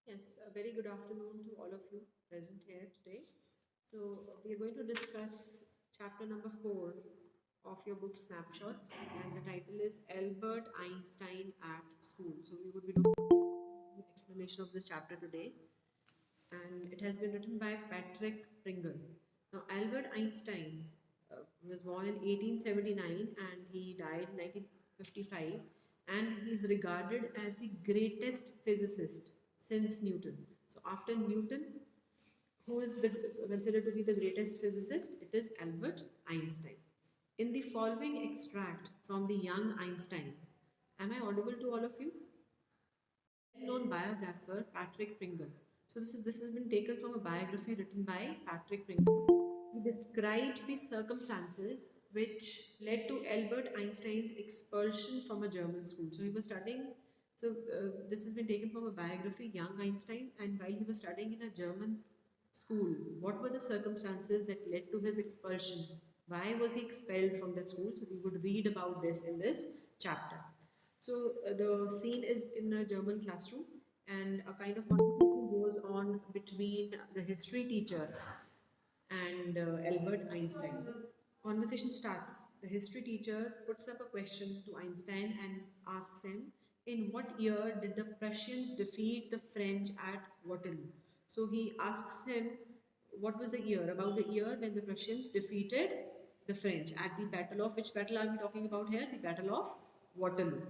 Yes, a very good afternoon to all of you present here today. So, we are going to discuss chapter number 4 of your book Snapshots, and the title is Albert Einstein at School. So, we would be looking at the explanation of this chapter today, and it has been written by Patrick Pringle. Now, Albert Einstein was born in 1879 and he died in 1955, and he's regarded as the greatest physicist since Newton. So, after Newton, who is considered to be the greatest physicist? It is Albert Einstein. In the following extract from the young Einstein, am I audible to all of you? Known biographer Patrick Pringle. So this has been taken from a biography written by Patrick Pringle. He describes the circumstances which led to Albert Einstein's expulsion from a German school. So he was studying. This has been taken from a biography, Young Einstein, and while he was studying in a German school, what were the circumstances that led to his expulsion? Why was he expelled from that school? So we would read about this in this chapter. The scene is in a German classroom, and a kind of conversation goes on between the history teacher and Albert Einstein. Conversation starts. The history teacher puts up a question to Einstein and asks him, in what year did the Prussians defeat the French at Waterloo? So he asks him, what was the year? About the year when the Prussians defeated the French at the battle of, which battle are we talking about here? The battle of Waterloo.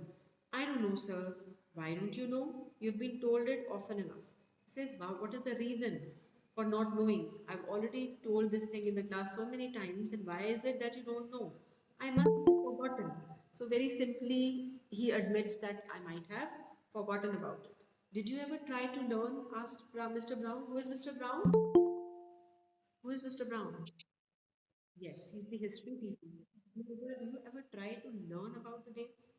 I don't know, sir. Why don't you know? You've been told it often enough. He says, wow, what is the reason for not knowing? I've already told this thing in the class so many times, and why is it that you don't know? I must have forgotten. So, very simply, he admits that I might have forgotten about it. Did you ever try to learn? Asked Mr. Brown. Who is Mr. Brown? Who is Mr. Brown? Yes, he's the history teacher. Do you ever try to learn about the dates?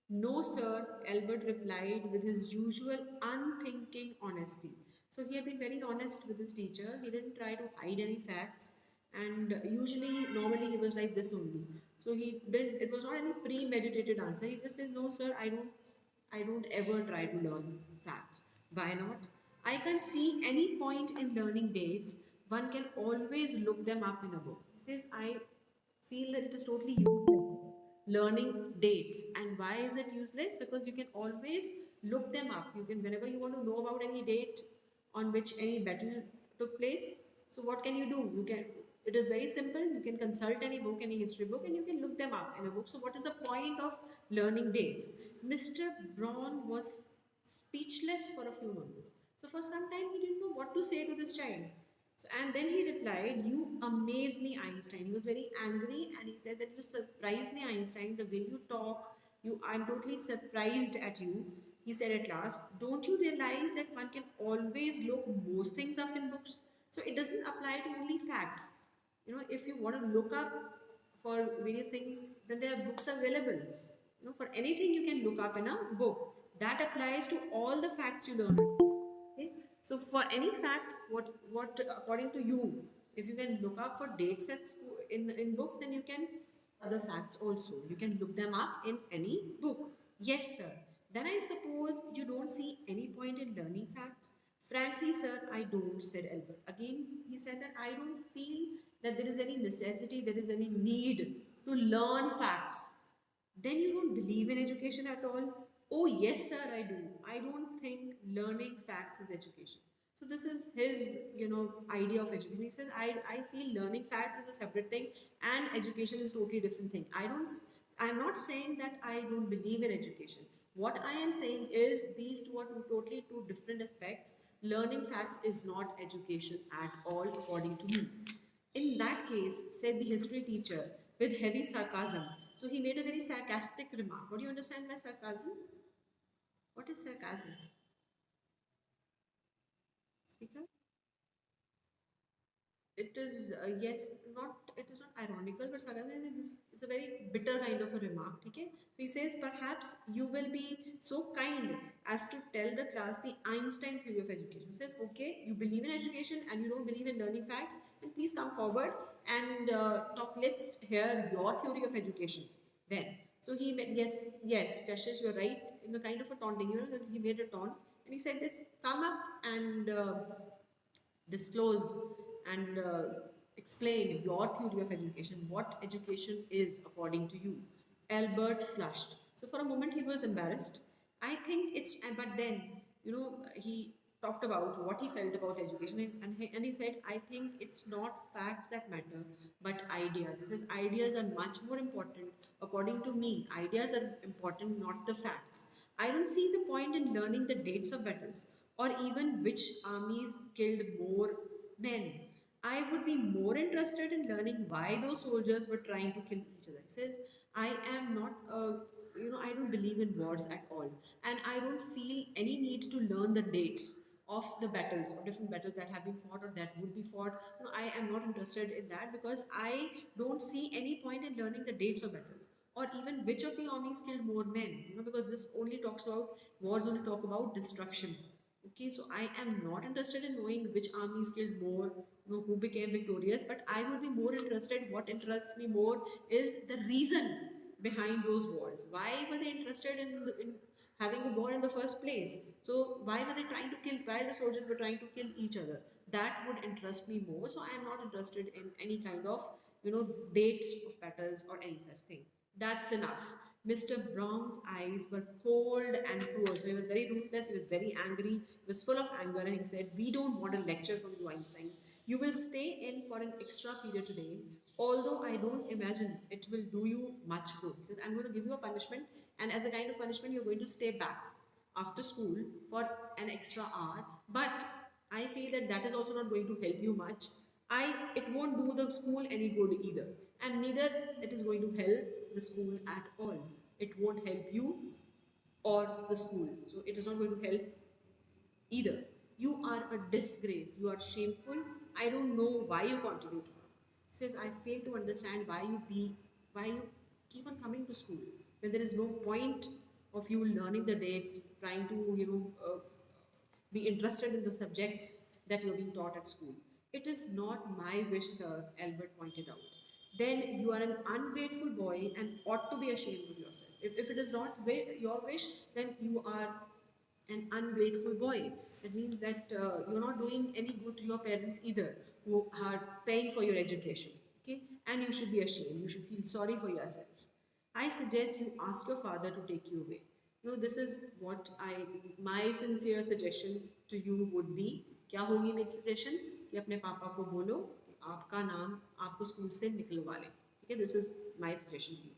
No, sir, Albert replied with his usual unthinking honesty. So he had been very honest with his teacher. He didn't try to hide any facts. And normally, he was like this only. So he did. It was not any premeditated answer. He just said, "No, sir, I don't ever try to learn facts. Why not? I can't see any point in learning dates. One can always look them up in a book." He says, I feel that it is totally useless learning dates. And why is it useless? Because you can always look them up. You can, whenever you want to know about any date on which any battle took place. So what can you do? You can, it is very simple. You can consult any book, any history book, and you can look them up in a book. So what is the point of learning dates? Mr. Braun was speechless for a few moments. So for some time he didn't know what to say to this child. So, and then he replied, "You amaze me, Einstein." He was very angry and he said that, "You surprise me, Einstein, the way you talk. I'm totally surprised at you." He said at last, "Don't you realize that one can always look most things up in books? So it doesn't apply to only facts. If you want to look up for various things, then there are books available. For anything you can look up in a book. That applies to all the facts you learn. Okay? So for any fact, what according to you, if you can look up for dates at school, in book, then you can other facts also. You can look them up in any book. Yes, sir. Then I suppose you don't see any point in learning facts. Frankly, sir, I don't, said Albert. Again, he said that I don't feel that there is any necessity, there is any need to learn facts. Then you don't believe in education at all? Oh, yes, sir, I do. I don't think learning facts is education. So this is his, idea of education. He says, I feel learning facts is a separate thing and education is totally different thing. I'm not saying that I don't believe in education. What I am saying is these two are totally two different aspects. Learning facts is not education at all, according to me. In that case, said the history teacher with heavy sarcasm. So he made a very sarcastic remark. What do you understand by sarcasm? What is sarcasm? Speaker? It is, yes, not, it is not ironical, but sarcasm is a very bitter kind of a remark. Okay? He says, perhaps you will be so kind as to tell the class the Einstein theory of education. He says, okay, you believe in education and you don't believe in learning facts, then please come forward and talk. Let's hear your theory of education then. So he made, yes, Kashish, you're right, in a kind of a taunting, he made a taunt. And he said this, come up and disclose and explain your theory of education, what education is according to you. Albert flushed. So for a moment he was embarrassed. I think it's, but then, he talked about what he felt about education, and he said, I think it's not facts that matter, but ideas. He says, ideas are much more important. According to me, ideas are important, not the facts. I don't see the point in learning the dates of battles or even which armies killed more men. I would be more interested in learning why those soldiers were trying to kill each other. He says, I am not, I don't believe in wars at all. And I don't feel any need to learn the dates of the battles or different battles that have been fought or that would be fought. I am not interested in that because I don't see any point in learning the dates of battles or even which of the armies killed more men. Because this only talks about, wars only talk about destruction. Okay, so I am not interested in knowing which armies killed more, who became victorious, but I would be more interested. What interests me more is the reason behind those wars. Why were they interested in having a war in the first place? So why were they trying to kill? Why the soldiers were trying to kill each other? That would interest me more. So I am not interested in any kind of dates of battles or any such thing. That's enough. Mr. Brown's eyes were cold and cruel. So he was very ruthless, he was very angry, he was full of anger, and he said, we don't want a lecture from you, Einstein. You will stay in for an extra period today, although I don't imagine it will do you much good. He says, I'm going to give you a punishment, and as a kind of punishment, you're going to stay back after school for an extra hour. But I feel that that is also not going to help you much. It won't do the school any good either, and neither it is going to help the school at all. It won't help you or the school, so it is not going to help either. You are a disgrace. You are shameful. I don't know why you continue to come. Says, I fail to understand why you keep on coming to school when there is no point of you learning the dates, trying to be interested in the subjects that you're being taught at school. It is not my wish, sir, Albert pointed out. Then you are an ungrateful boy and ought to be ashamed of yourself. If it is not your wish, then you are an ungrateful boy. That means that you're not doing any good to your parents either, who are paying for your education. Okay, and you should be ashamed. You should feel sorry for yourself. I suggest you ask your father to take you away. This is what my sincere suggestion to you would be. क्या होगी मेरी suggestion? कि अपने पापा को बोलो कि आपका नाम आपको स्कूल से निकलवा लें. ठीक है, this is my suggestion to you.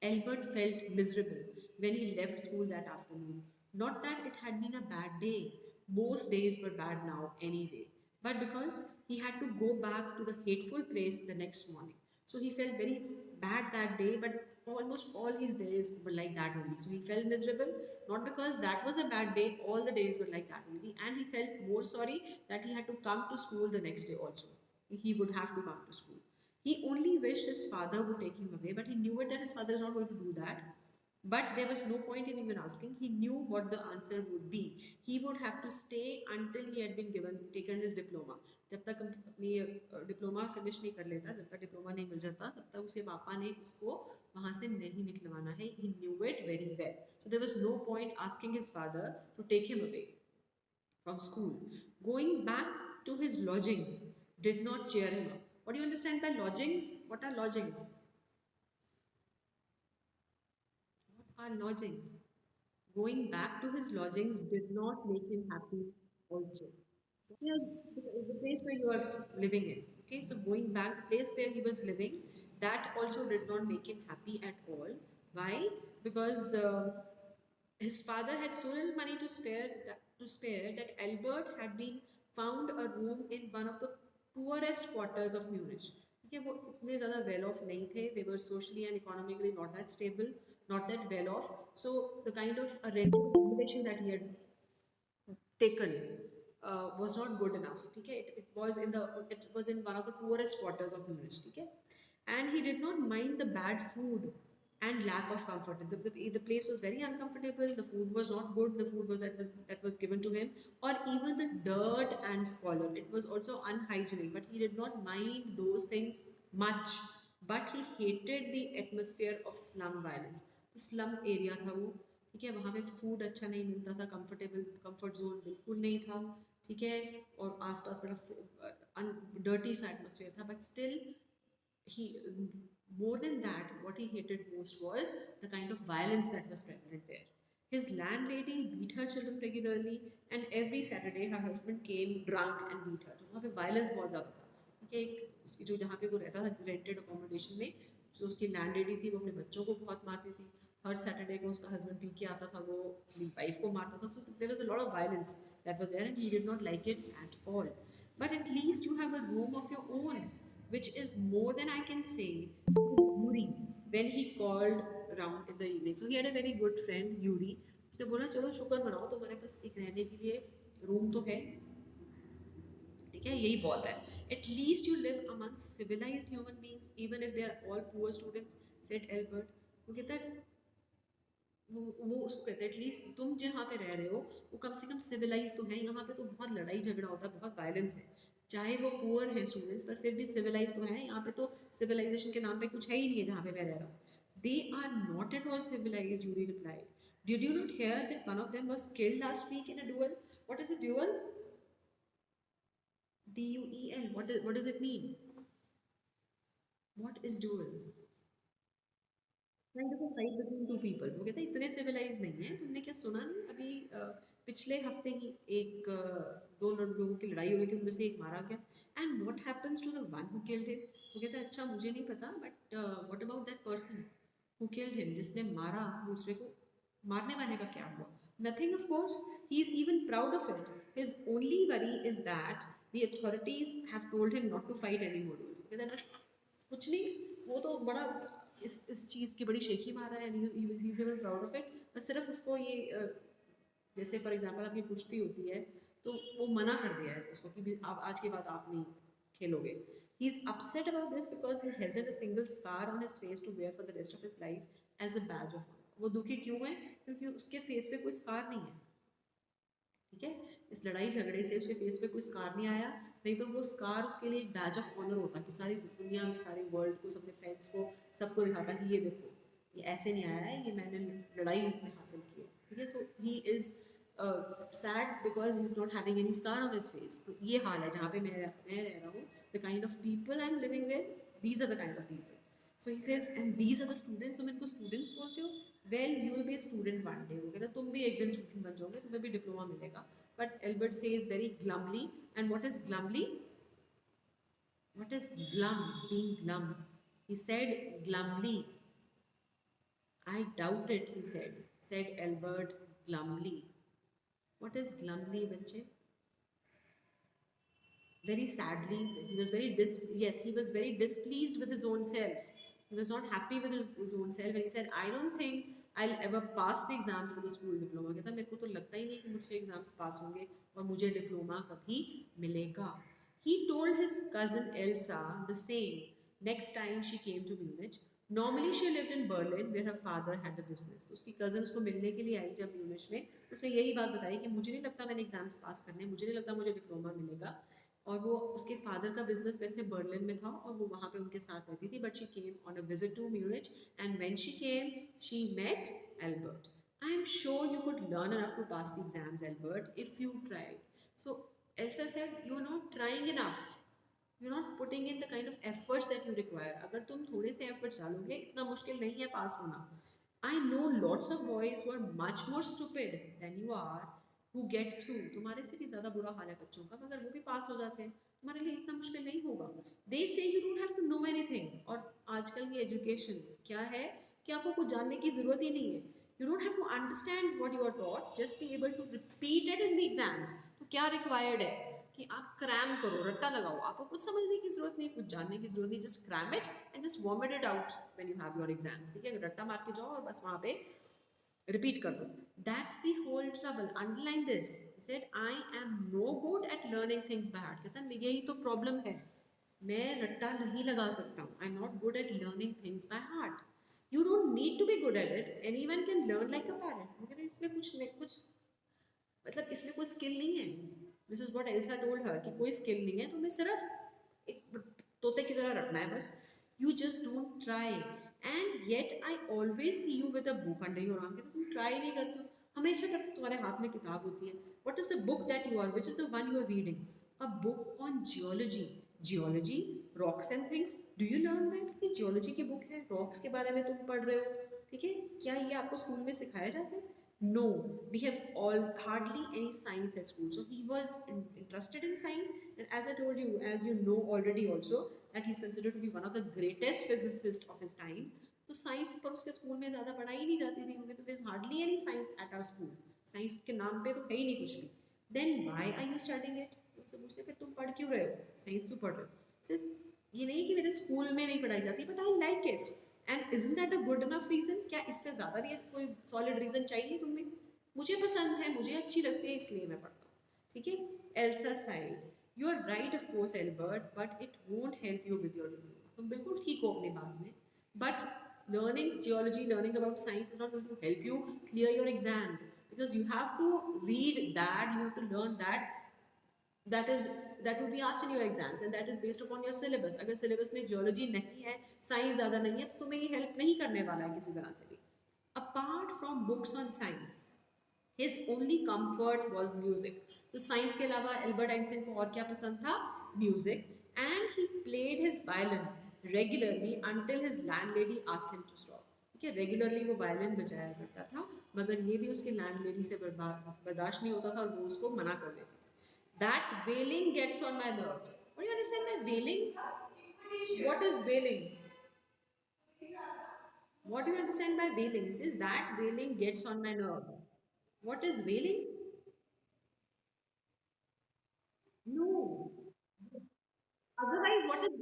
Albert felt miserable when he left school that afternoon. Not that it had been a bad day. Most days were bad now anyway. But because he had to go back to the hateful place the next morning. So he felt very bad that day, but almost all his days were like that only. So he felt miserable, not because that was a bad day, all the days were like that only. And he felt more sorry that he had to come to school the next day also. He would have to come to school. He only wished his father would take him away, but he knew it that his father is not going to do that. But there was no point in even asking. He knew what the answer would be. He would have to stay until he had been taken his diploma. जब तक अपनी diploma finish नहीं कर लेता, जब तक diploma नहीं मिल जाता, तब तक उसके पापा ने उसको वहाँ से नहीं निकलवाना है. He knew it very well. So there was no point asking his father to take him away from school. Going back to his lodgings did not cheer him up. What do you understand by lodgings? What are lodgings? What are lodgings? Going back to his lodgings did not make him happy also. Yeah, the place where you are living in. Okay, so going back, the place where he was living, that also did not make him happy at all. Why? Because his father had so little money to spare that Albert had been found a room in one of the poorest quarters of Munich. Okay, वो इतने ज़्यादा well off नहीं थे. They were socially and economically not that stable, not that well off. So the kind of a rental accommodation that he had taken was not good enough. Okay, it was in one of the poorest quarters of Munich. Okay, and he did not mind the bad food and lack of comfort. The place was very uncomfortable. The food was not good. The food that was given to him, or even the dirt and squalor. It was also unhygienic, but he did not mind those things much. But he hated the atmosphere of slum violence. The slum area था वो. ठीक है, वहाँ पे food अच्छा नहीं मिलता था, कंफर्ट जोन बिल्कुल नहीं था, ठीक है, और आसपास बड़ा डर्टी सा एटमोसफियर था, but still he more than that, what he hated most was the kind of violence that was prevalent there. His landlady beat her children regularly, and every Saturday her husband came drunk and beat her. तो वहाँ पे violence बहुत ज़्यादा था, ठीक है। एक उसकी जो जहाँ पे वो रहता था रेंटेड अकोमोडेशन में, जो उसकी लैंडलेडी थी वो अपने बच्चों को बहुत मारती थी। हर सैटरडे को उसका हस्बैंड पी के आता था, वो अपनी वाइफ को मारता था। So there was a lot of violence that was there and he did not like it at all. But at least you have a room of your own, which is more than I can say. Yuri, when he called around in the evening, so he had a very good friend, Yuri. उसने बोला चलो शुक्र मनाओ, तुम्हारे पास एक रहने के लिए रूम तो है, ठीक है, यही बहुत है. At least you live among civilized human beings, even if they are all poor students, said Albert. वो कहता है, वो उसको कहते हैं एटलीस्ट तुम जहाँ पे रह रहे हो वो कम से कम सिविलाइज तो है, यहाँ पे तो बहुत लड़ाई झगड़ा होता है, बहुत वायलेंस है, चाहे वो पुअर है स्टूडेंट्स पर फिर भी सिविलाइज तो है, यहाँ पे तो सिविलाइजेशन के नाम पे कुछ है ही नहीं है जहाँ पे मैं रह रहा हूँ. They are not at all civilize, Yuri replied. Did you not hear that one of them was killed last week in a duel? What is a duel? D-U-E-L. What does it mean? What is duel? Kind of a fight between two people. वो कहते हैं इतने civilised नहीं है, तुमने क्या सुना नहीं अभी पिछले हफ्ते ही एक दो लोगों की लड़ाई हो रही थी, उनमें से एक मारा गया. And what happens to the one who killed him? वो कहता है अच्छा मुझे नहीं पता, but what about that person who killed him, जिसने मारा दूसरे को, मारने वाले का क्या हुआ? Nothing of course, he is even proud of it. His only worry is that the authorities have told him not to fight any more. कहता है बस कुछ नहीं, वो तो बड़ा इस चीज़ की बड़ी शेखी मार रहा है, and he is even proud of it. पर सिर्फ उसको ये जैसे फॉर एग्जांपल आपकी कुश्ती होती है तो वो मना कर दिया है उसको कि भी आप आज के बाद आप नहीं खेलोगे. He is upset about this because he hasn't a single scar on his face to wear for the rest of his life as a badge of. वो दुखी क्यों है? क्योंकि उसके फेस पे कोई स्कार नहीं है, ठीक है, इस लड़ाई झगड़े से उसके फेस पे कोई स्कार नहीं आया, नहीं तो वो स्कार उसके लिए एक बैज ऑफ ऑनर होता कि सारी दुनिया में, सारी वर्ल्ड को, अपने फ्रेंड्स को, सबको दिखाता कि ये देखो ये ऐसे नहीं आया है, ये मैंने लड़ाई में हासिल की है, ठीक है. So he is sad because he is not having any scar on his face. तो ये हाल है जहाँ पे मैं रह रहा हूँ. The kind of people I am living with, these are the kind of people. So he says and these are the students. तुम इनको स्टूडेंट्स बोलते हो? Well you will be student one day. वो कहता तुम भी एक दिन स्टूडेंट बन जाओगे, तुम्हें भी डिप्लोमा मिलेगा. But Albert says very glumly. And what is glumly? What is glum? Being glum. He said glumly. I doubt it, he said. Said Albert glumly. What is glumly, bache? Very sadly, he was he was very displeased with his own self. He was not happy with his own self, and he said, I don't think I'll ever pass the exams for the school diploma. कहता मेरे को तो लगता ही नहीं कि मुझसे exams पास होंगे और मुझे डिप्लोमा कभी मिलेगा. He told his cousin Elsa the same next time she came to Munich. Normally she lived in Berlin where her father had a business. तो उसकी कज़न उसको मिलने के लिए आई जब म्यूनिच में, उसने यही बात बताई कि मुझे नहीं लगता मैंने एग्जाम्स पास करने, मुझे नहीं लगता मुझे डिप्लोमा मिलेगा. और वो उसके फादर का बिजनेस वैसे बर्लिन में था और वो वहाँ पे उनके साथ रहती थी. But she came on a visit to Munich and when she came she met Albert. I am sure you could learn enough to pass the exams Albert if you tried. So Elsa said you are not trying enough, you are not putting in the kind of efforts that you require. अगर तुम थोड़े से efforts डालोगे इतना मुश्किल नहीं है pass होना. I know lots of boys who are much more stupid than you are who get through. तुम्हारे से भी ज़्यादा बुरा हाल है बच्चों का, मगर वो भी पास हो जाते हैं. तुम्हारे लिए इतना मुश्किल नहीं होगा. They say you don't have to know anything. और आजकल की एजुकेशन क्या है कि आपको कुछ जानने की ज़रूरत ही नहीं है. You don't have to understand what you are taught, just be able to repeat it in the exams. तो क्या रिक्वायर्ड है कि आप क्रैम करो, रट्टा लगाओ. आपको कुछ समझने की जरूरत नहीं, कुछ जानने की जरूरत नहीं. Just cram it and just vomit it out when you have your exams. ठीक है, रट्टा मार के जाओ और बस वहाँ पे रिपीट कर दो. That's the whole trouble. Underline this. Said I am no good at learning things by heart. कहता है यही तो प्रॉब्लम है, मैं रट्टा नहीं लगा सकता हूँ. I am not good at learning things by heart. You don't need to be good at it, anyone can learn like a parent. वो कहते इसमें कुछ मतलब इसमें कोई स्किल नहीं है. This is what Elsa told her कि कोई स्किल नहीं है, तुम्हें सिर्फ एक तोते की तरह रटना है बस. You just don't try. And yet I always see you with a book under your arm, तुम ट्राई नहीं करते हो, हमेशा तक तुम्हारे हाथ में किताब होती है. What is the book that you are, which is the one you are reading? A book on geology. Geology, rocks and things. Do you learn that कि जियोलॉजी की बुक है, रॉक्स के बारे में तुम पढ़ रहे हो, ठीक है? क्या ये आपको स्कूल में सिखाया जाता है? No, we have all hardly any science at school. So he was interested in science, and as I told you, as you know already also, that he's considered to be one of the greatest physicists of his time. तो science पर उसके school में ज़्यादा पढ़ाई नहीं जाती थी, क्योंकि there's hardly any science at our school. Science के नाम पे तो है ही नहीं कुछ भी. Then why are you studying it? उनसे पूछते फिर तुम पढ़ क्यों रहे हो, साइंस क्यों पढ़ रहे हो? Says, ये नहीं कि मेरे स्कूल में नहीं पढ़ाई जाती, but I like it. And isn't that a good enough reason? क्या इससे ज़्यादा भी कोई सॉलिड रीजन चाहिए तुम्हें? मुझे पसंद है, मुझे अच्छी लगती है, इसलिए मैं पढ़ता हूँ, ठीक है? Elsa said, you are right of course Albert, but it won't help you with your diploma. तुम बिल्कुल ठीक हो अपनी बात में, but learning geology, learning about science is not going to help you clear your exams, because you have to read that, you have to learn that, that is, that will be asked in your exams, and that is based upon your syllabus. अगर syllabus में geology नहीं है, science ज़्यादा नहीं है, तो तुम्हें ये help नहीं करने वाला है किसी तरह से भी. Apart from books on science, his only comfort was music. तो साइंस के अलावा एल्बर्ट आइंस्टाइन को और क्या पसंद था? Music. And he played his violin regularly until his landlady asked him to stop. ठीक है, रेगुलरली वो वायलिन बजाया करता था, मगर ये भी उसके लैंडलेडी से बर्दाश्त नहीं होता था, और वो उसको मना कर देती थी. That wailing gets on my nerves. What do you understand by wailing? What is wailing? What do you understand by wailing? It says that wailing gets on my nerve. What is wailing? No. Otherwise, what is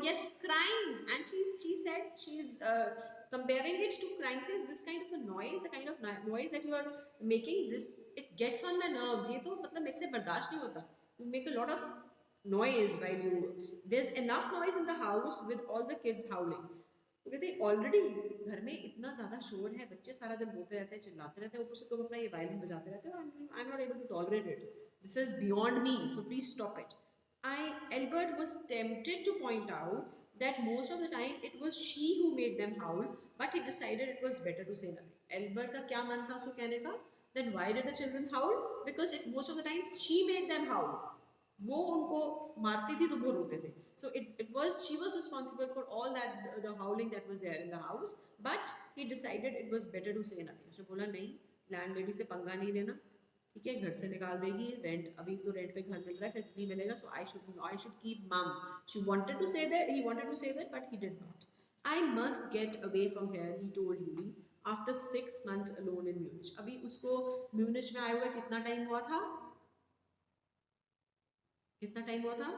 yes, crying. And she said she's comparing it to crying. She says this kind of a noise, the kind of noise that you are making, this it gets on my nerves. ये तो मतलब मेरे से बर्दाश्त नहीं होता. You make a lot of noise while you. There's enough noise in the house with all the kids howling. तो कहते ऑलरेडी घर में इतना ज़्यादा शोर है, बच्चे सारा दिन रोते रहते हैं, चिल्लाते रहते हैं, ऊपर से तुम अपना ये वायलिन बजाते रहते हो. I am not able to tolerate it. This is beyond me, so please stop it. Albert was tempted to point out that most of the time it was she who made them howl, but he decided it was better to say nothing. Albert का क्या मन था उसको कहने का? Then why did the children howl? Because most of the times she made them howl. वो उनको मारती थी तो वो रोते थे. So it was, she was responsible for all that, the howling that was there in the house, but he decided it was better to say nothing. उसने बोला नहीं, लैंडलेडी से पंगा नहीं लेना, ठीक है, घर से निकाल देगी, रेंट अभी तो रेंट पे घर मिल रहा है, फिर नहीं मिलेगा, so I should keep mum. She wanted to say that, he wanted to say that, but he did not. I must get away from here, he told Yuri after 6 months alone in Munich. अभी उसको Munich में आए हुए कितना time हुआ था? कितना time हुआ था?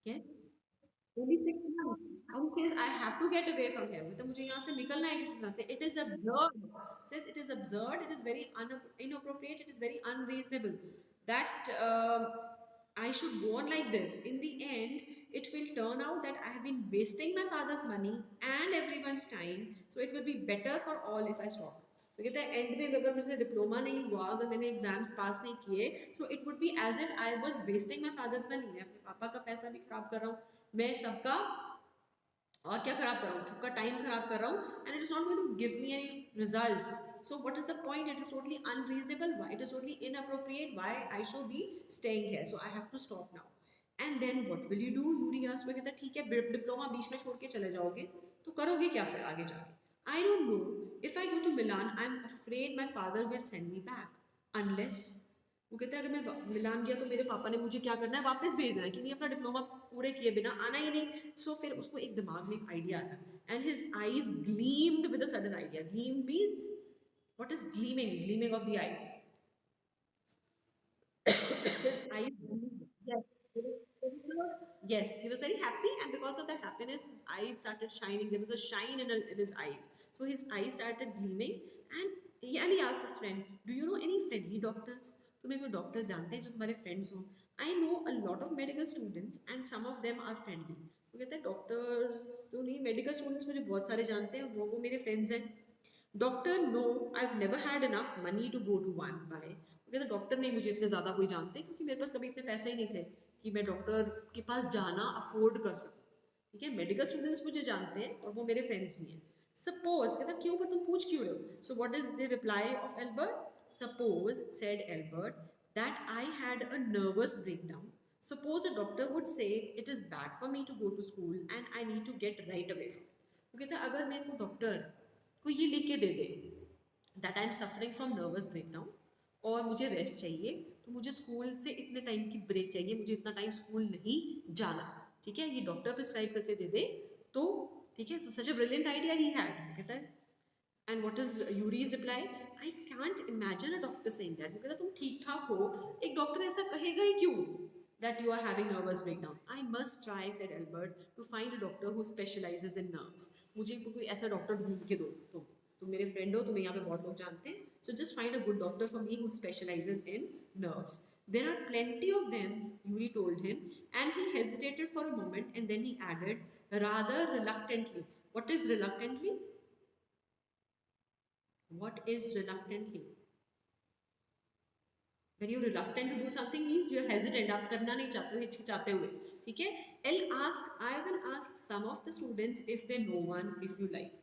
Yes, only 6 months. And he says, I have to get away from here. मतलब मुझे यहाँ से निकलना है किसी तरह से. It is absurd. Says it is absurd. It is very inappropriate. It is very unreasonable that I should go on like this. In the end, it will turn out that I have been wasting my father's money and everyone's time. So it will be better for all if I stop. तो कहते हैं and में अगर मुझे diploma नहीं हुआ, अगर मैंने एग्जाम्स पास नहीं किए, so it would be as if I was wasting my father's money. मैं अपने पापा का पैसा भी खराब कर रहा हूँ, मैं सबका और क्या खराब कर रहा हूँ, सबका टाइम खराब कर रहा हूँ, and it is not going to give me any results. So what is the point? It is totally unreasonable, it is totally inappropriate, why I should be staying here, so I have to stop now. And then what will you do? Yuri asked. मैं कहता ठीक है, diploma बीच में छोड़ के चले जाओगे तो करोगे क्या फिर आगे जाके? I don't know. If I go to Milan, I am afraid my father will send me back, unless. वो कहता है अगर मैं मिलान गया तो मेरे पापा ने मुझे क्या करना है, वापस भेजना है, क्योंकि अपना डिप्लोमा पूरे किए बिना आना ही नहीं. सो फिर उसको एक दिमाग में एक आइडिया आया, and his eyes gleamed with a sudden idea. Gleam means, what is gleaming? Gleaming of the eyes. His eyes gleamed. Yes. Yes, he was very happy, and because of that happiness, his eyes started shining. There was a shine in his eyes. So his eyes started gleaming, and he asked his friend, "Do you know any friendly doctors? तुम्हें कोई doctors जानते हैं जो तुम्हारे friends हों? I know a lot of medical students and some of them are friendly." तो कहते हैं डॉक्टर्स तो नहीं, मेडिकल स्टूडेंट्स मुझे बहुत सारे जानते हैं, वो मेरे फ्रेंड्स हैं. Doctor no, I have never had enough money to go to one by. कहते डॉक्टर नहीं मुझे इतने ज़्यादा कोई जानते, क्योंकि मेरे पास कभी इतने पैसे ही नहीं थे कि मैं डॉक्टर के पास जाना अफोर्ड कर सकूँ. ठीक है, मेडिकल स्टूडेंट्स मुझे जानते हैं और वो मेरे फ्रेंड्स भी हैं. सपोज कहता क्यों, पर तुम पूछ क्यों रहे हो. सो what is the reply off Albert. Suppose said Albert that I had a nervous breakdown. Suppose a doctor would say it is bad for me to go to school and I need to get right away from it. तो कहता है अगर मेरे को doctor को ये लिख के दे दे that I am suffering from nervous breakdown और मुझे रेस्ट चाहिए, तो मुझे स्कूल से इतने टाइम की ब्रेक चाहिए, मुझे इतना टाइम स्कूल नहीं जाना, ठीक है, ये डॉक्टर प्रिस्क्राइब करके दे दे तो ठीक है. So such a brilliant idea he had. कहता है and what is Yuri's reply. I can't imagine a doctor saying that. कहता तुम ठीक ठाक हो, एक डॉक्टर ऐसा कहेगा ही क्यों that you are having nervous breakdown. I must try, said Albert, to find a doctor who specializes in nerves. मुझे कोई ऐसा डॉक्टर ढूंढ के दो. तुम मेरे फ्रेंड हो, तुम्हें यहाँ पे बहुत लोग जानते हैं. So just find a good doctor for me who specializes in nerves. There are plenty of them, Yuri told him, and he hesitated for a moment and then he added rather reluctantly. What is reluctantly? What is reluctantly? When you're reluctant to do something means you're hesitant, आप करना नहीं चाहते हो, हिचकिचाते हुए, ठीक है. I will ask some of the students if they know one, if you like.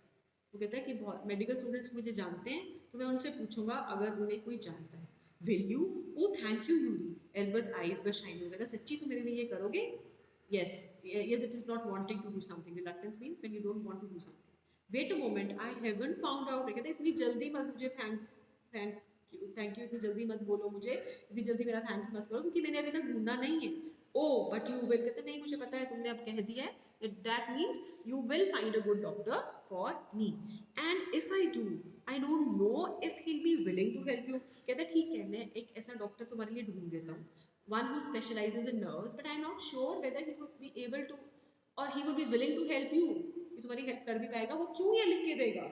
वो कहता है कि बहुत मेडिकल स्टूडेंट्स मुझे जानते हैं, तो मैं उनसे पूछूंगा अगर उन्हें कोई जानता है. Will you? Oh, thank you, Yuri. Elbert's eyes were shining. कहता सच्ची तुम मेरे लिए ये करोगे? Yes. Yes, it is not wanting to do something. Reluctance means when you don't want to do something. Wait a moment, I haven't found out. कहता इतनी जल्दी मत मुझे थैंक यू इतनी जल्दी मत बोलो, मुझे इतनी जल्दी मेरा थैंक्स मत करो क्योंकि मैंने अभी तक ढूंढना नहीं है. ओ बट यू विल. कहते नहीं मुझे पता है, तुमने अब कह दिया है, that means you will find a good doctor for me. And if I do I don't know if he be willing to help you. कहता ठीक है मैं एक ऐसा डॉक्टर तुम्हारे लिए ढूंढ देता हूँ, one who specialises in nerves, but I am not sure whether he would be able to और he would be willing to help you. कि तुम्हारी हेल्प कर भी पाएगा. वो क्यों ये लिख के देगा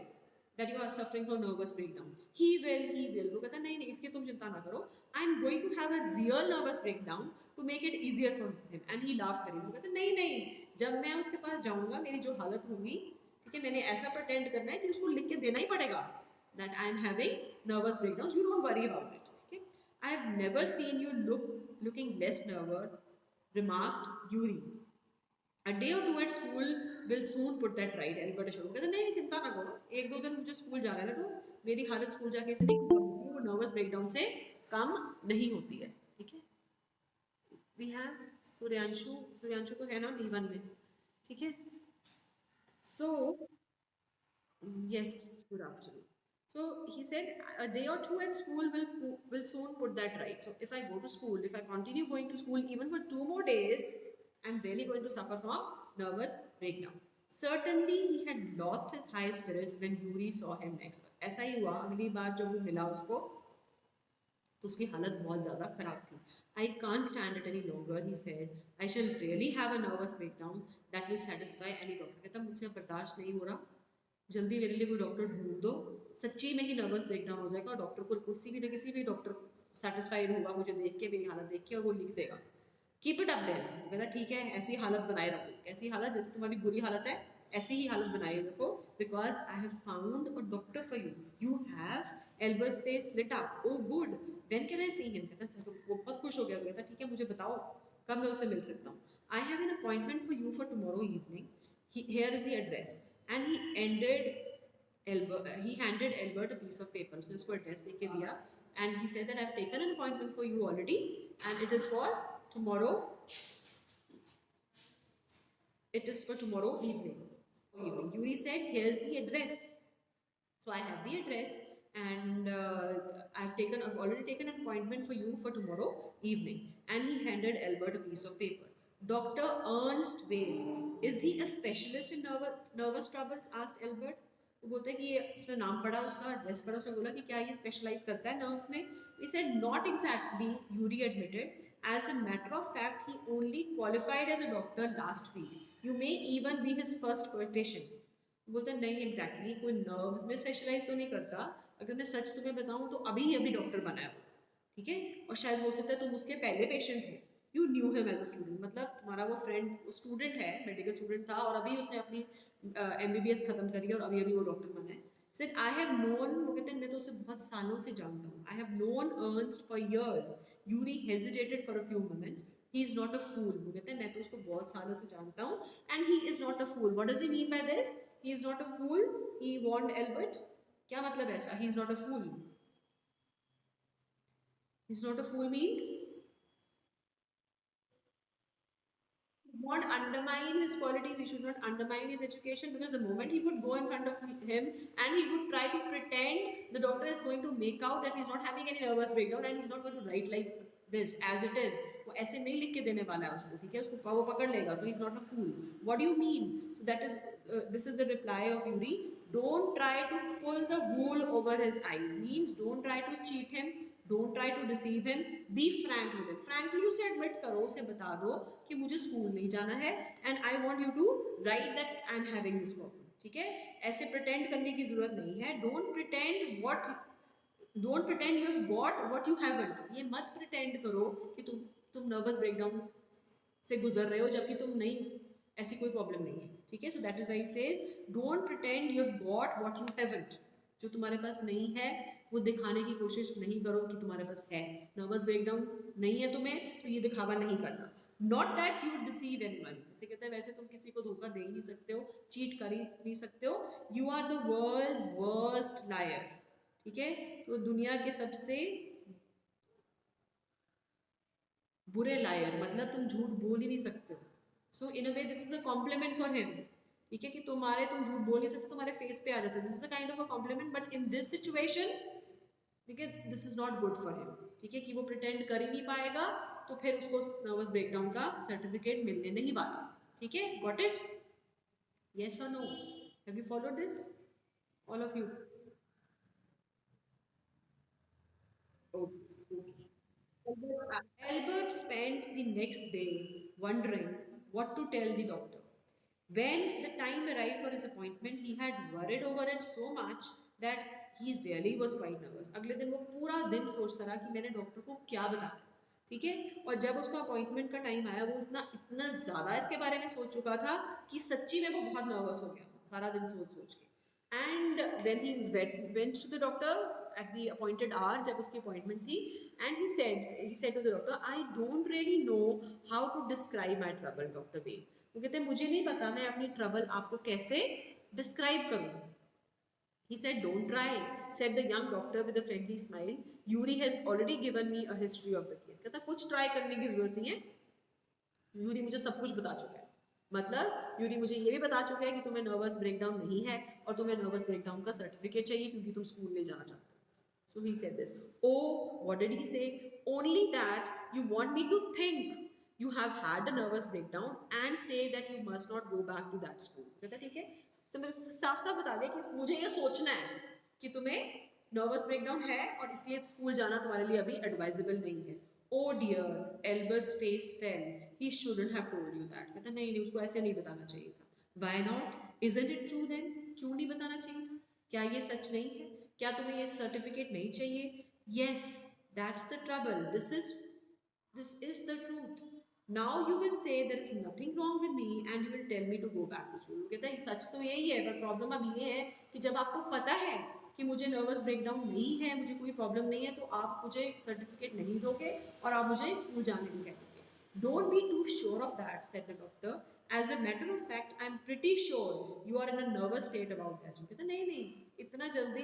that you are suffering from nervous breakdown. He will. वो कहता नहीं इसकी तुम चिंता ना करो. I am going to have a real nervous breakdown to make it easier for him. And he laughed very. वो कहता नहीं जब मैं उसके पास जाऊंगा मेरी जो हालत होगी, ठीक है, मैंने ऐसा pretend करना है कि उसको लिख के देना ही पड़ेगा that I am having nervous breakdowns. You don't worry about it. ठीक है. I have never seen you looking less nervous, remarked Yuri. A day or two at school will soon put that right. Albert assured. कहते नहीं चिंता ना करो, एक दो दिन मुझे स्कूल जाना है ना, तो मेरी हालत स्कूल जाके इतनी वो नर्वस ब्रेकडाउन से कम नहीं होती है. ठीक है. वी हैव सूर्यांशु तो है ना D1 में, ठीक है. So yes, good afternoon. So he said a day or two at school will soon put that right. So if I go to school, if I continue going to school even for 2 more days, I'm really going to suffer from nervous breakdown. Certainly he had lost his high spirits when Yuri saw him next. ऐसा ही हुआ अगली बार जब वो मिला उसको, तो उसकी हालत बहुत ज़्यादा ख़राब थी. I can't stand it any longer, he said. I shall really have a nervous breakdown that will satisfy any doctor. कहता मुझसे बर्दाश्त नहीं हो रहा, जल्दी मेरे लिए कोई डॉक्टर ढूंढ दो. सच्ची में ही नर्वस ब्रेकडाउन हो जाएगा और डॉक्टर को किसी भी डॉक्टर सेटिस्फाइड होगा मुझे देख के, मेरी हालत देख के, और वो लिख देगा कीप इट अप देयर. कहता ठीक है ऐसी हालत बनाए रखो. कैसी हालत? जैसे तुम्हारी बुरी हालत है ऐसी ही हालत बनाए रखो. Because I have found a doctor for you. You have. Albert's face lit up. Oh good, when can I see him. कहता वो बहुत खुश हो गया. कहता ठीक है मुझे बताओ कब मैं उससे मिल सकता हूँ. I have an appointment for you for tomorrow evening. Here is the address. And he handed Albert a piece of paper. उसने उसको एड्रेस दे के दिया. And he said that I have taken an appointment for you already and it is for tomorrow. It is for tomorrow evening. Yuri said, here's the address. So I have the address and I've already taken an appointment for you for tomorrow evening. And he handed Albert a piece of paper. Dr. Ernst Wayne. Is he a specialist in nervous troubles? Asked Albert. वो बोलते हैं कि ये उसने नाम पढ़ा, उसका address पढ़ा, उसने बोला कि क्या ये स्पेशलाइज करता है नर्व्स में. He said not exactly, Yuri admitted. As a matter of fact, he only qualified as a doctor last week. You may even be his first patient. बोलते हैं नहीं एग्जैक्टली कोई नर्व्स में स्पेशलाइज तो नहीं करता. अगर मैं सच तुम्हें बताऊं तो अभी डॉक्टर बना है वो, ठीक है, और शायद हो सकता है तुम उसके पहले पेशेंट हो. You knew him as a student. मतलब तुम्हारा वो फ्रेंड स्टूडेंट है, मेडिकल स्टूडेंट था और अभी उसने अपनी MBBS खत्म करी है और अभी वो डॉक्टर बना है. Said I have known. वो कहते हैं मैं तो उसे बहुत सालों से जानता हूँ. I have known Ernst for years. Yuri hesitated for a few moments. He is not a fool. वो कहते हैं मैं तो उसको बहुत सालों से जानता हूँ and he is not a fool. What does he mean by this? He is not a fool, he want Albert. क्या मतलब है ऐसा? He is not a fool, he is not a fool means not undermine his qualities, he should not undermine his education, because the moment he would go in front of him and he would try to pretend, the doctor is going to make out that he's not having any nervous breakdown and he's not going to write like this as it is. वो ऐसे नहीं लिख के देने वाला है उसको, ठीक है? उसको वो पकड़ लेगा, so he's not a fool. What do you mean? So that is this is the reply of Yuri. Don't try to pull the wool over his eyes means don't try to cheat him, don't try to deceive him, be frank with him. Frankly उसे admit करो, उसे बता दो कि मुझे school नहीं जाना है and I want you to write that I'm having this problem. ठीक है? ऐसे pretend करने की जरूरत नहीं है. Don't pretend you have got what you haven't. ये मत pretend करो कि तुम nervous breakdown से गुजर रहे हो जबकि तुम नहीं, ऐसी कोई प्रॉब्लम नहीं है. ठीक है? So that is why he says don't pretend you have got what you haven't. जो तुम्हारे पास नहीं है वो दिखाने की कोशिश नहीं करो कि तुम्हारे पास है. नर्वस ब्रेकडाउन नहीं है तुम्हें तो ये दिखावा नहीं करना. Not that you deceive anyone. जैसे कहते हैं वैसे तुम किसी को धोखा दे ही नहीं सकते हो, चीट कर ही नहीं सकते हो. You are the world's worst liar. ठीक है? तो दुनिया के सबसे बुरे लायर, मतलब तुम झूठ बोल ही नहीं सकते हो. So in a way this is a compliment for him. ठीक है? कि तुम झूठ बोल नहीं सकते, तुम्हारे फेस पे आ जाता है. This is a kind of a compliment, but in this situation ठीक है this is not good for him. ठीक है? कि वो प्रिटेंड कर ही नहीं पाएगा तो फिर उसको नर्वस ब्रेकडाउन का सर्टिफिकेट मिलने नहीं वाला. ठीक है? Got it? येस और no? Have you followed this all of you? Albert spent the next day wondering what to tell the doctor. When the time arrived for his appointment, he had worried over it so much that he really was quite nervous. अगले दिन वो पूरा दिन सोचता रहा कि मैंने doctor को क्या बताना. ठीक है? और जब उसका अपॉइंटमेंट का टाइम आया वो इतना इतना ज़्यादा इसके बारे में सोच चुका था कि सच्ची में वो बहुत नर्वस हो गया था सारा दिन सोच सोच के. And when he went to the doctor at the appointed hour, जब उसकी appointment थी, and he said to the doctor, I don't really know how to describe my trouble, Dr. Wayne. वो कहते हैं मुझे नहीं पता मैं अपनी ट्रबल आपको कैसे डिस्क्राइब करूँ. He said, don't try, said the young doctor with a friendly smile. Yuri has already given me a history of the case. कहता कुछ ट्राई करने की जरूरत नहीं है, यूरी मुझे सब कुछ बता चुका है. मतलब यूरी मुझे ये भी बता चुका है कि तुम्हें नर्वस ब्रेकडाउन नहीं है और तुम्हें नर्वस ब्रेकडाउन का सर्टिफिकेट चाहिए क्योंकि तुम स्कूल नहीं जाना चाहते. So he said this. Oh, what did he say? Only that you want me to think you have had a nervous breakdown and say that you must not go back to that school. कहता ठीक है? तो मेरे उससे साफ साफ बता दे कि मुझे ये सोचना है कि तुम्हें नर्वस ब्रेकडाउन है और इसलिए स्कूल जाना तुम्हारे लिए अभी एडवाइजेबल नहीं है. Oh dear, Albert's face fell. He shouldn't have told you that. कहता नहीं नहीं उसको ऐसे नहीं बताना चाहिए था. Why not? Isn't it true then? क्यों नहीं बताना चाहिए था? क्या ये सच नहीं है? क्या तुम्हें ये सर्टिफिकेट नहीं चाहिए? Yes, that's the trouble. This is the truth. Now you will say there is nothing wrong with me and you will tell me to go back to school. कहता है सच तो यही है पर प्रॉब्लम अब ये है कि जब आपको पता है कि मुझे नर्वस ब्रेकडाउन नहीं है, मुझे कोई प्रॉब्लम नहीं है, तो आप मुझे सर्टिफिकेट नहीं दोगे और आप मुझे स्कूल जाने नहीं कहेंगे. Don't be too sure of that, said the doctor. As a matter of fact, I'm pretty sure you are in a nervous state about this. कहता नहीं नहीं इतना जल्दी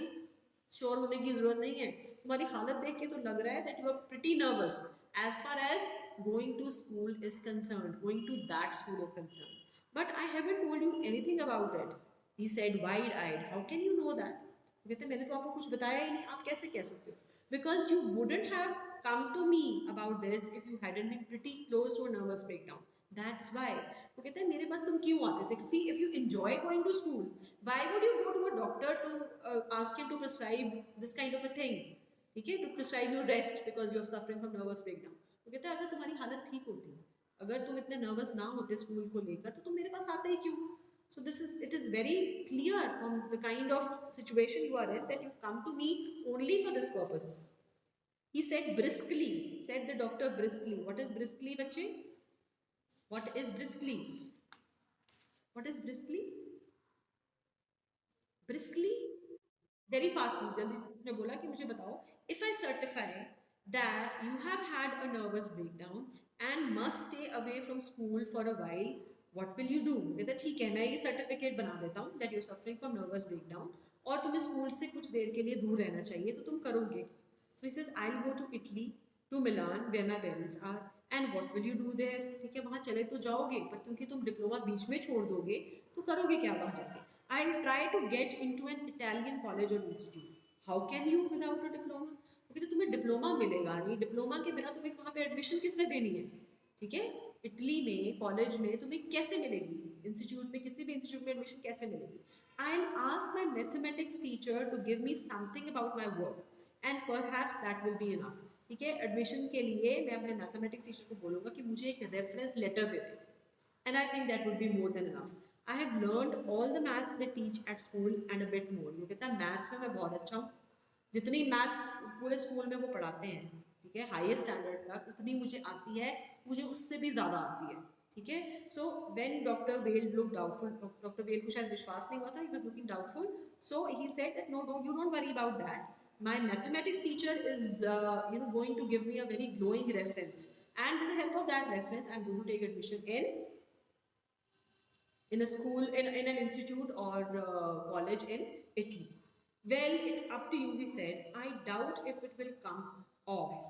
श्योर होने की जरूरत नहीं है. तुम्हारी हालत देख के तो लग रहा है that you are pretty nervous as far as going to school is concerned, going to that school is concerned. But I haven't told you anything about it. He said wide-eyed. How can you know that? कहते मैंने तो आपको कुछ बताया ही नहीं, आप कैसे कह सकते हो? Because you wouldn't have come to me about this if you hadn't been pretty close to a nervous breakdown. That's why. वो कहते हैं मेरे पास तुम क्यों आते थे? See, if you enjoy going to school, why would you go to a doctor to ask him to prescribe this kind of a thing? ठीक है? To prescribe you rest because you are suffering from nervous breakdown. वो कहते हैं अगर तुम्हारी हालत ठीक होती, अगर तुम इतने नर्वस ना होते स्कूल को लेकर तो तुम मेरे पास आते ही क्यों? So it is very clear from the kind of situation you are in that you've come to me only for this purpose. He said briskly, said the doctor briskly. What is briskly, बच्चे? What is briskly? What is briskly? Briskly? Very fastly. जल्दी से उसने बोला कि मुझे बताओ. If I certify that you have had a nervous breakdown and must stay away from school for a while, what will you do? कहता ठीक है मैं ये सर्टिफिकेट बना देता हूँ that you're suffering from nervous breakdown और तुम्हें स्कूल से कुछ देर के लिए दूर रहना चाहिए तो तुम करोगे. So he says I'll go to Italy, to Milan where my parents are, and what will you do there? ठीक है वहाँ चले तो जाओगे पर क्योंकि तुम डिप्लोमा बीच में छोड़ दोगे तो करोगे क्या वहाँ जाके? I'll try to get into an Italian college or institute. How can you without a diploma? क्योंकि तो तुम्हें डिप्लोमा मिलेगा नहीं, डिप्लोमा के बिना तुम्हें वहाँ पे एडमिशन किसने देनी है? ठीक है, इटली में कॉलेज में तुम्हें कैसे मिलेगी, इंस्टीट्यूट में किसी भी इंस्टीट्यूट में एडमिशन कैसे मिलेगी? I am ask my mathematics teacher to give me something about my work and perhaps that will be enough. ठीक है, एडमिशन के लिए मैं अपने मैथमेटिक्स टीचर को बोलूँगा कि मुझे एक रेफरेंस लेटर दे दे, and I think that would be more than enough. I have learned all the maths they teach at school and a bit more. वो कहता है मैथ्स में मैं बहुत अच्छा हूँ, जितनी मैथ्स पूरे स्कूल में वो पढ़ाते हैं, ठीक है, हाईएस्ट स्टैंडर्ड तक उतनी मुझे आती है, मुझे उससे भी ज़्यादा आती है. ठीक है, so when doctor Well look doubtful, doctor Well को शायद विश्वास नहीं हुआ था, he was looking doubtful, so he said that no don't, you don't worry about that, my mathematics teacher is going to give me a very glowing reference, and with the help of that reference I'm going to take admission in a school, in an institute or college in Italy. Well, it's up to you, he said. I doubt if it will come off,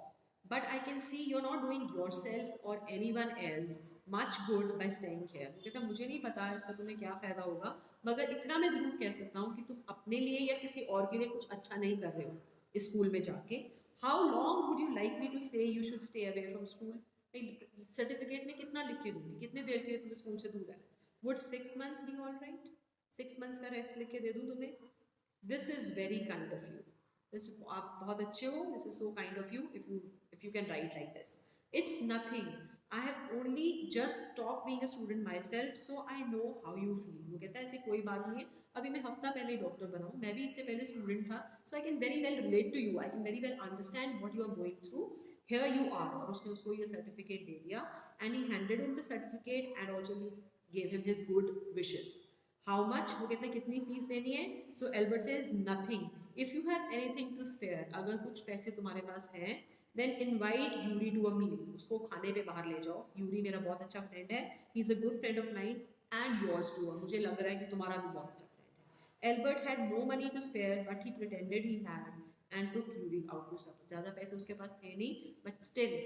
but I can see you're not doing yourself or anyone else much good by staying here. कहता मुझे नहीं पता इसका तुम्हें क्या फ़ायदा होगा, मगर इतना मैं ज़रूर कह सकता हूँ कि तुम अपने लिए या किसी और के लिए कुछ अच्छा नहीं कर रहे हो इस स्कूल में जाके. How long would you like me to say you should stay away from school? Certificate में कितना लिख के दूँगी, कितने देर के लिए तुम्हें स्कूल से दूर रहना? Would 6 months be all right? 6 months का रेस्ट लिख के दे दूँ तुम्हें? This is very kind of you. This, आप बहुत अच्छे हो. This is so kind of you if you can write like this. It's nothing. I have only just stopped being a student myself, so I know how you feel. वो कहता है ऐसी कोई बात नहीं है. अभी मैं हफ्ता पहले डॉक्टर बना हूँ, मैं भी इससे पहले स्टूडेंट था, so I can very well relate to you. I can very well understand what you are going through. Here you are. और उसने उसको ये सर्टिफिकेट दे दिया, and he handed him the certificate and also he gave him his good wishes. How much? वो कहता है कितनी fees देनी है? So Albert says nothing. If you have anything to spare, अगर कुछ पैसे तुम्हारे पास हैं, then invite Yuri to a meal. उसको खाने पे बाहर ले जाओ. Yuri मेरा बहुत अच्छा फ्रेंड है. He is a good friend of mine and yours too. मुझे लग रहा है कि तुम्हारा भी बहुत अच्छा फ्रेंड है. Albert had no money to spare, but he pretended he had and took Yuri out to supper. ज़्यादा पैसे उसके पास थे नहीं, but still,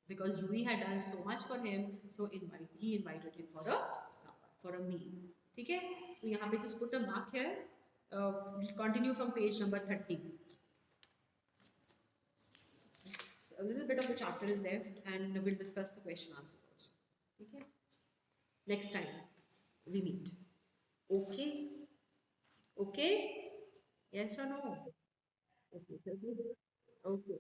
because Yuri had done so much for him, so he invited him for a supper, for a meal. ठीक है, तो यहाँ पे just put a mark here. Continue from page number 30. A little bit of the chapter is left, and we'll discuss the question answer also. Okay. Next time we meet. Okay. Okay. Yes or no? Okay. Okay.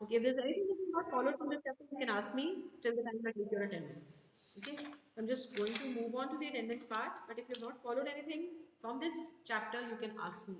Okay, if there's anything that is not followed from this chapter, you can ask me till the time I take your attendance. Okay, I'm just going to move on to the attendance part, but if you have not followed anything from this chapter, you can ask me.